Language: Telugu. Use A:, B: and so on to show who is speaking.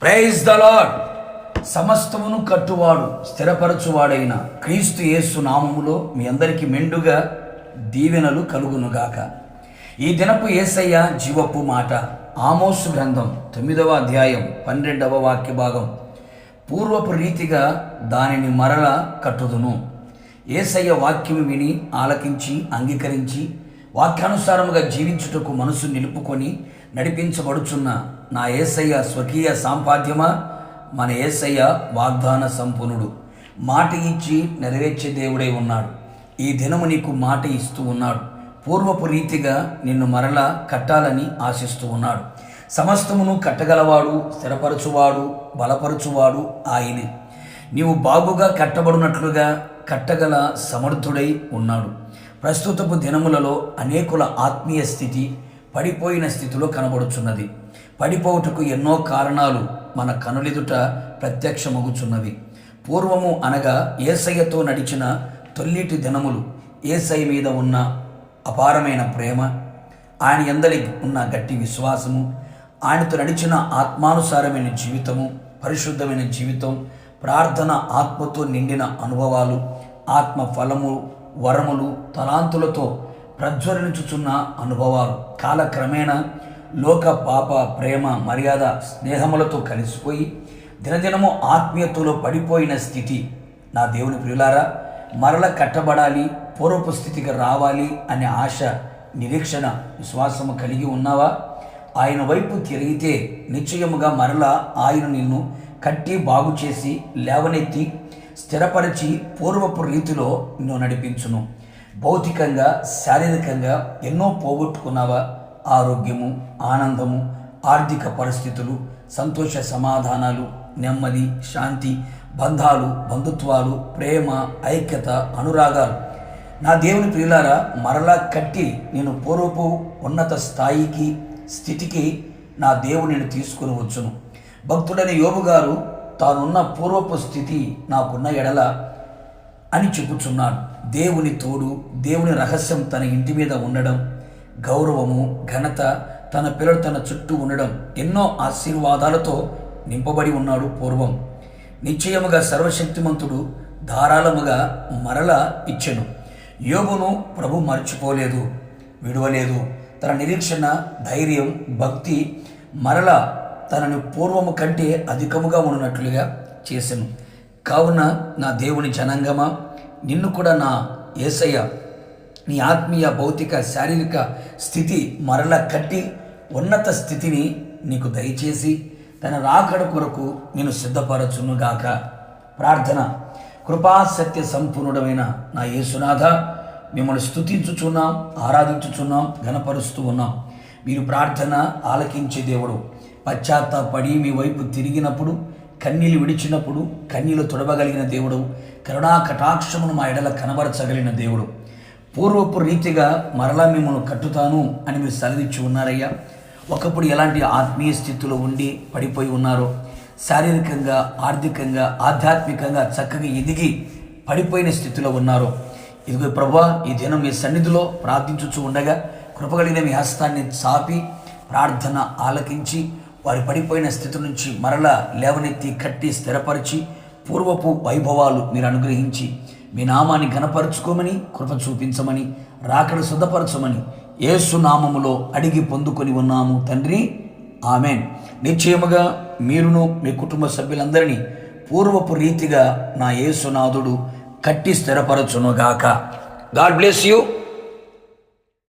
A: Praise the lord. సమస్తమును కట్టువాడు స్థిరపరచువాడైన క్రీస్తు యేసు నామములో మీ అందరికీ మెండుగా దీవెనలు కలుగునుగాక. ఈ దినపు యేసయ్య జీవపు మాట ఆమోసు గ్రంథం 9వ అధ్యాయం 12వ వాక్య భాగం. పూర్వపు రీతిగా దానిని మరల కట్టుదును. యేసయ్య వాక్యము విని ఆలకించి అంగీకరించి వాక్యానుసారముగా జీవించుటకు మనసు నిలుపుకొని నడిపించబడుచున్న నా యేసయ్య స్వకీయ సాంపాద్యమా? మన యేసయ్య వాగ్దాన సంపూర్ణుడు. మాట ఇచ్చి నెరవేర్చే దేవుడై ఉన్నాడు. ఈ దినము నీకు మాట ఇస్తూ ఉన్నాడు. పూర్వపు రీతిగా నిన్ను మరలా కట్టాలని ఆశిస్తూ ఉన్నాడు. సమస్తమును కట్టగలవాడు, స్థిరపరచువాడు, బలపరచువాడు ఆయనే. నీవు బాగుగా కట్టబడినట్లుగా కట్టగల సమర్థుడై ఉన్నాడు. ప్రస్తుతపు దినములలో అనేకుల ఆత్మీయ స్థితి పడిపోయిన స్థితిలో కనబడుచున్నది. పడిపోవుటకు ఎన్నో కారణాలు మన కనులెదుట ప్రత్యక్షమగుచున్నవి. పూర్వము అనగా యేసయ్యతో నడిచిన తొల్లిటి దినములు, యేసయ్య మీద ఉన్న అపారమైన ప్రేమ, ఆయన యందలి ఉన్న గట్టి విశ్వాసము, ఆయనతో నడిచిన ఆత్మానుసారమైన జీవితము, పరిశుద్ధమైన జీవితం, ప్రార్థన, ఆత్మతో నిండిన అనుభవాలు, ఆత్మ ఫలము, వరములు, తలాంతులతో ప్రజ్వలించుచున్న అనుభవాలు కాలక్రమేణా లోక పాప ప్రేమ మర్యాద స్నేహములతో కలిసిపోయి దినదినము ఆత్మీయతలో పడిపోయిన స్థితి. నా దేవుని ప్రియులారా, మరల కట్టబడాలి, పూర్వపు స్థితికి రావాలి అనే ఆశ, నిరీక్షణ, విశ్వాసము కలిగి ఉన్నావా? ఆయన వైపు తిరిగితే నిశ్చయముగా మరలా ఆయన నిన్ను కట్టి బాగు చేసి లేవనెత్తి స్థిరపరిచి పూర్వపు రీతిలో నిన్ను నడిపించును. భౌతికంగా, శారీరకంగా ఎన్నో పోగొట్టుకున్నావా? ఆరోగ్యము, ఆనందము, ఆర్థిక పరిస్థితులు, సంతోష సమాధానాలు, నెమ్మది, శాంతి, బంధాలు, బంధుత్వాలు, ప్రేమ, ఐక్యత, అనురాగాలు. నా దేవుని ప్రియులారా, మరలా కట్టి నేను పూర్వపు ఉన్నత స్థాయికి, స్థితికి నా దేవుడు నేను తీసుకుని వచ్చును. భక్తుడైన యోబు గారు తానున్న పూర్వపు స్థితి నాకున్న ఎడల అని చెప్పుచున్నాడు. దేవుని తోడు, దేవుని రహస్యం తన ఇంటి మీద ఉండడం, గౌరవము, ఘనత, తన పిల్లలు తన చుట్టూ ఉండడం, ఎన్నో ఆశీర్వాదాలతో నింపబడి ఉన్నాడు పూర్వం. నిశ్చయముగా సర్వశక్తిమంతుడు ధారాళముగా మరల ఇచ్చెను. యోబును ప్రభు మర్చిపోలేదు, విడువలేదు. తన నిరీక్షణ, ధైర్యం, భక్తి మరల తనని పూర్వము కంటే అధికముగా ఉన్నట్లుగా చేసెను. కావున నా దేవుని జనాంగమా, నిన్ను కూడా నా యేసయ్య నీ ఆత్మీయ, భౌతిక, శారీరక స్థితి మరల కట్టి ఉన్నత స్థితిని నీకు దయచేసి తన రాకడ కొరకు నేను సిద్ధపరచునుగాక. ప్రార్థన. కృపాసత్య సంపూర్ణుడమైన నా యేసునాథ, మిమ్మల్ని స్తుతించుచున్నాం, ఆరాధించుచున్నాం, ఘనపరుస్తూ ఉన్నాం. మీరు ప్రార్థన ఆలకించే దేవుడు. పశ్చాత్తాపడి మీ వైపు తిరిగినప్పుడు, కన్నీళ్ళు విడిచినప్పుడు కన్నీళ్ళు తొడవగలిగిన దేవుడు, కరుణా కటాక్షమును మా ఎడల కనబరచగలిగిన దేవుడు. పూర్వపు రీతిగా మరలా మిమ్మల్ని కట్టుతాను అని మీరు సెలవిచ్చి ఉన్నారయ్యా. ఒకప్పుడు ఎలాంటి ఆత్మీయ స్థితిలో ఉండి పడిపోయి ఉన్నారో, శారీరకంగా, ఆర్థికంగా, ఆధ్యాత్మికంగా చక్కగా ఎదిగి పడిపోయిన స్థితిలో ఉన్నారో, ఇదిగో ప్రభువా, ఈ దినం మీ సన్నిధిలో ప్రార్థించుచూ ఉండగా కృపగలిగిన మీ హస్తాన్ని చాపి ప్రార్థన ఆలకించి వారి పడిపోయిన స్థితి నుంచి మరలా లేవనెత్తి కట్టి స్థిరపరిచి పూర్వపు వైభవాలు మీరు అనుగ్రహించి మీ నామాన్ని ఘనపరచుకోమని, కృప చూపించమని, రాకడ శుద్ధపరచమని యేసు నామములో అడిగి పొందుకొని ఉన్నాము తండ్రి, ఆమెన్. నిశ్చయముగా మీరును మీ కుటుంబ సభ్యులందరినీ పూర్వపు రీతిగా నా యేసునాథుడు కట్టి స్థిరపరచునుగాక. God bless you.